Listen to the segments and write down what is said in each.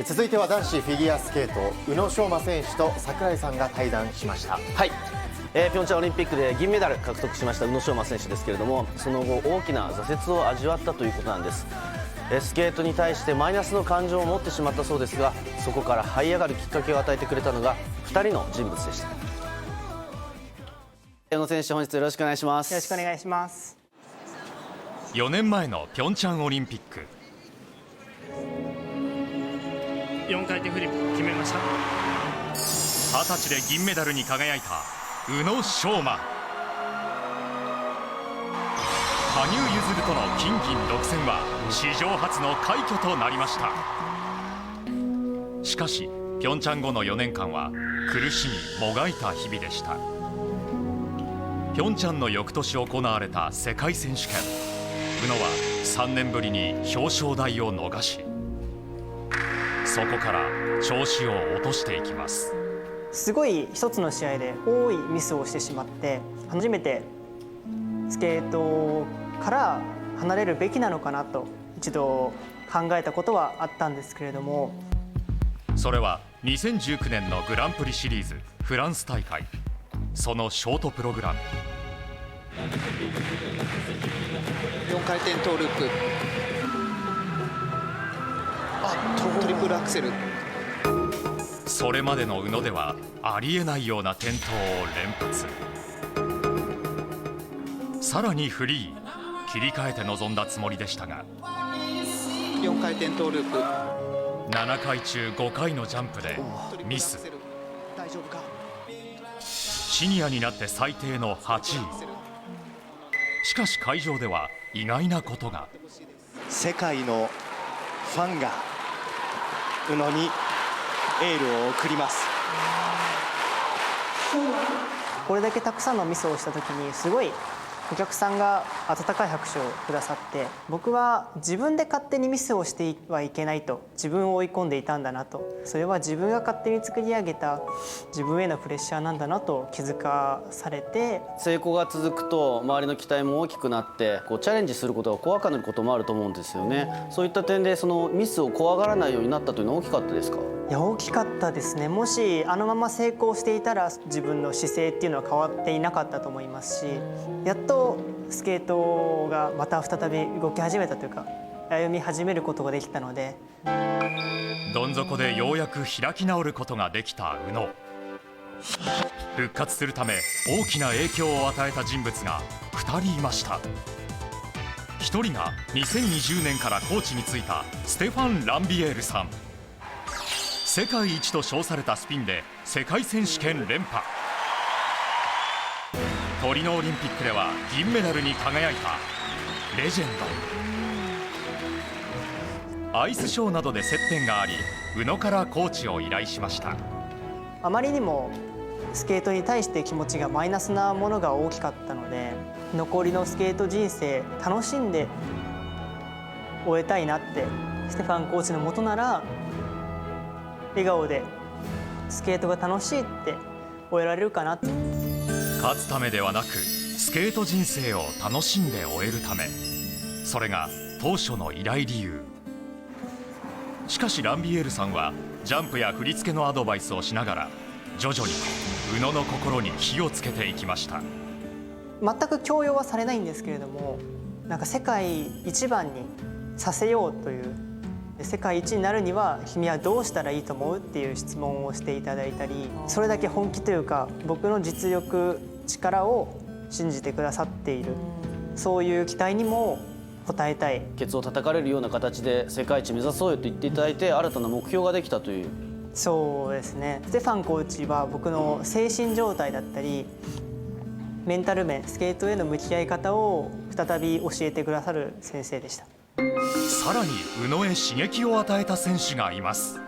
続いては男子フィギュアスケート、宇野昌磨選手と櫻井さんが対談しました。はい、ピョンチャンオリンピックで銀メダル獲得しました宇野昌磨選手ですけれども、その後大きな挫折を味わったということなんです。スケートに対してマイナスの感情を持ってしまったそうですが、そこから這い上がるきっかけを与えてくれたのが2人の人物でした。宇野選手、本日よろしくお願いします。よろしくお願いします。4年前のピョンチャンオリンピック、4回転フリップ決めました。20歳で銀メダルに輝いた宇野昌磨。羽生結弦との金銀独占は史上初の快挙となりました。しかしピョンチャン後の4年間は苦しみもがいた日々でした。ピョンチャンの翌年行われた世界選手権、宇野は3年ぶりに表彰台を逃し、そこから調子を落としていきます。すごい一つの試合で多いミスをしてしまって、初めてスケートから離れるべきなのかなと一度考えたことはあったんですけれども、それは2019年のグランプリシリーズフランス大会、そのショートプログラム。4回転トーループ、トリプルアクセル。それまでの宇野ではありえないような転倒を連発。さらにフリー、切り替えて臨んだつもりでしたが、4回転トーループ、7回中5回のジャンプでミス。大丈夫か。シニアになって最低の8位。しかし会場では意外なことが。世界のファンが宇野にエールを送ります。これだけたくさんのミスをした時にすごいお客さんが温かい拍手をくださって、僕は自分で勝手にミスをしてはいけないと自分を追い込んでいたんだなと、それは自分が勝手に作り上げた自分へのプレッシャーなんだなと気づかされて、成功が続くと周りの期待も大きくなってチャレンジすることが怖くなることもあると思うんですよね。そういった点でそのミスを怖がらないようになったというのは大きかったですか？いや、大きかったですね。もしあのまま成功していたら自分の姿勢っていうのは変わっていなかったと思いますし、やっとスケートがまた再び動き始めたというか歩み始めることができたので、どん底でようやく開き直ることができた宇野。復活するため大きな影響を与えた人物が2人いました。1人が2020年からコーチに就いたステファン・ランビエールさん。世界一と称されたスピンで世界選手権連覇。トリノオリンピックでは銀メダルに輝いたレジェンド。アイスショーなどで接点があり、宇野からコーチを依頼しました。あまりにもスケートに対して気持ちがマイナスなものが大きかったので、残りのスケート人生楽しんで終えたいなって、ステファンコーチの下なら笑顔でスケートが楽しいって終えられるかなって。勝つためではなくスケート人生を楽しんで終えるため、それが当初の依頼理由。しかしランビエールさんはジャンプや振り付けのアドバイスをしながら徐々に宇野の心に火をつけていきました。全く強要はされないんですけれども、なんか世界一番にさせようという、世界一になるには君はどうしたらいいと思うっていう質問をしていただいたり、それだけ本気というか僕の実力力を信じてくださっている、そういう期待にも応えたい。ケツを叩かれるような形で世界一目指そうよと言っていただいて、新たな目標ができたという。そうですね。ステファンコーチは僕の精神状態だったりメンタル面、スケートへの向き合い方を再び教えてくださる先生でした。さらに宇野へ刺激を与えた選手がいます。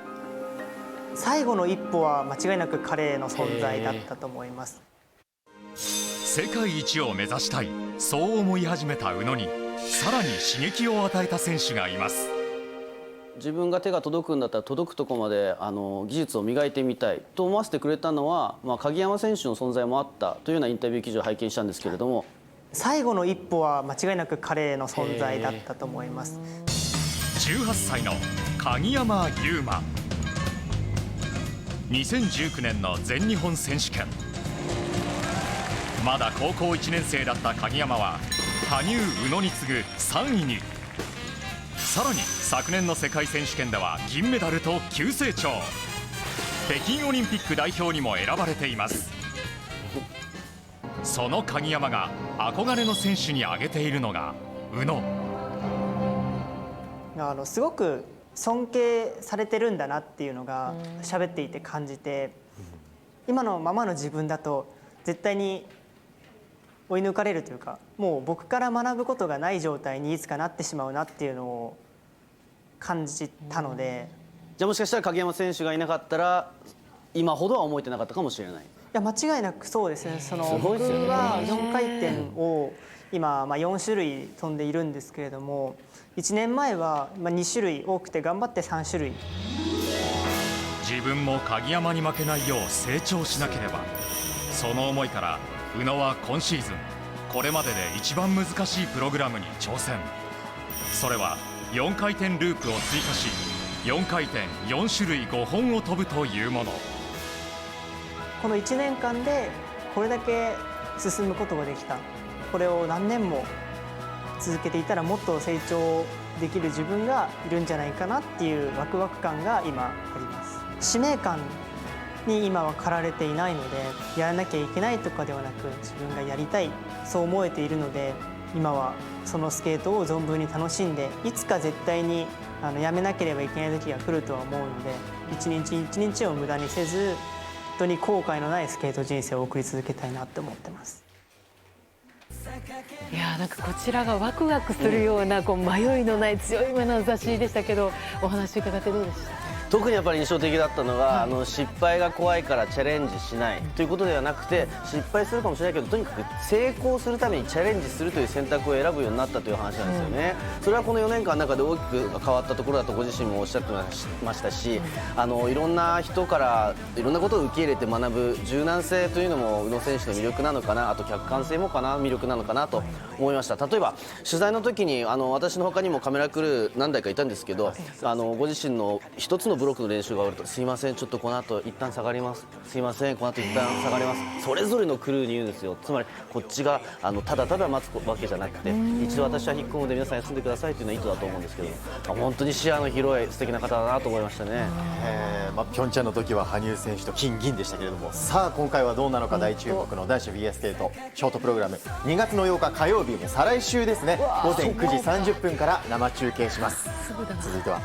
最後の一歩は間違いなく彼の存在だったと思います。世界一を目指したい、そう思い始めた宇野にさらに刺激を与えた選手がいます。自分が手が届くんだったら届くところまで技術を磨いてみたいと思わせてくれたのは、鍵山選手の存在もあったというようなインタビュー記事を拝見したんですけれども、最後の一歩は間違いなく彼の存在だったと思います。18歳の鍵山優真。2019年の全日本選手権、まだ高校1年生だった鍵山は羽生、宇野に次ぐ3位に。さらに昨年の世界選手権では銀メダルと急成長。北京オリンピック代表にも選ばれています。その鍵山が憧れの選手に挙げているのが宇野。すごく尊敬されてるんだなっていうのが喋っていて感じて、今のままの自分だと絶対に追い抜かれるというか、もう僕から学ぶことがない状態にいつかなってしまうなっていうのを感じたので。じゃあもしかしたら鍵山選手がいなかったら今ほどは思えてなかったかもしれない。いや間違いなくそうですね。ごいですよね。僕は4回転を今4種類飛んでいるんですけれども、1年前は2種類多くて頑張って3種類。自分も鍵山に負けないよう成長しなければ。その思いから宇野は今シーズンこれまでで一番難しいプログラムに挑戦。それは4回転ループを追加し、4回転4種類5本を飛ぶというもの。この1年間でこれだけ進むことができた。これを何年も続けていたらもっと成長できる自分がいるんじゃないかなっていうワクワク感が今あります。使命感に今は駆られていないので、やらなきゃいけないとかではなく自分がやりたい、そう思えているので、今はそのスケートを存分に楽しんで、いつか絶対にやめなければいけない時が来るとは思うので、一日一日を無駄にせず、本当に後悔のないスケート人生を送り続けたいなって思ってます。いやなんかこちらがワクワクするような迷いのない強い眼差しでしたけど、お話伺ってどうでした？特にやっぱり印象的だったのが、失敗が怖いからチャレンジしないということではなくて、失敗するかもしれないけどとにかく成功するためにチャレンジするという選択を選ぶようになったという話なんですよね。それはこの4年間の中で大きく変わったところだとご自身もおっしゃってましたし、いろんな人からいろんなことを受け入れて学ぶ柔軟性というのも宇野選手の魅力なのかな、あと客観性も魅力なのかなと思いました。例えば取材の時に私の他にもカメラクルー何台かいたんですけど、ご自身の一つのブロックの練習が終わると、すいませんちょっとこの後一旦下がります、すいませんこの後一旦下がります、それぞれのクルーに言うんですよ。つまりこっちがただただ待つわけじゃなくて、一度私は引っ込むので皆さん休んでくださいというのが意図だと思うんですけど、本当に視野の広い素敵な方だなと思いましたね。ピョンチャンの時は羽生選手と金銀でしたけれども、さあ今回はどうなのか大注目の男子フィギュアスケートショートプログラム、2月の8日火曜日、再来週ですね、午前9時30分から生中継します。続いては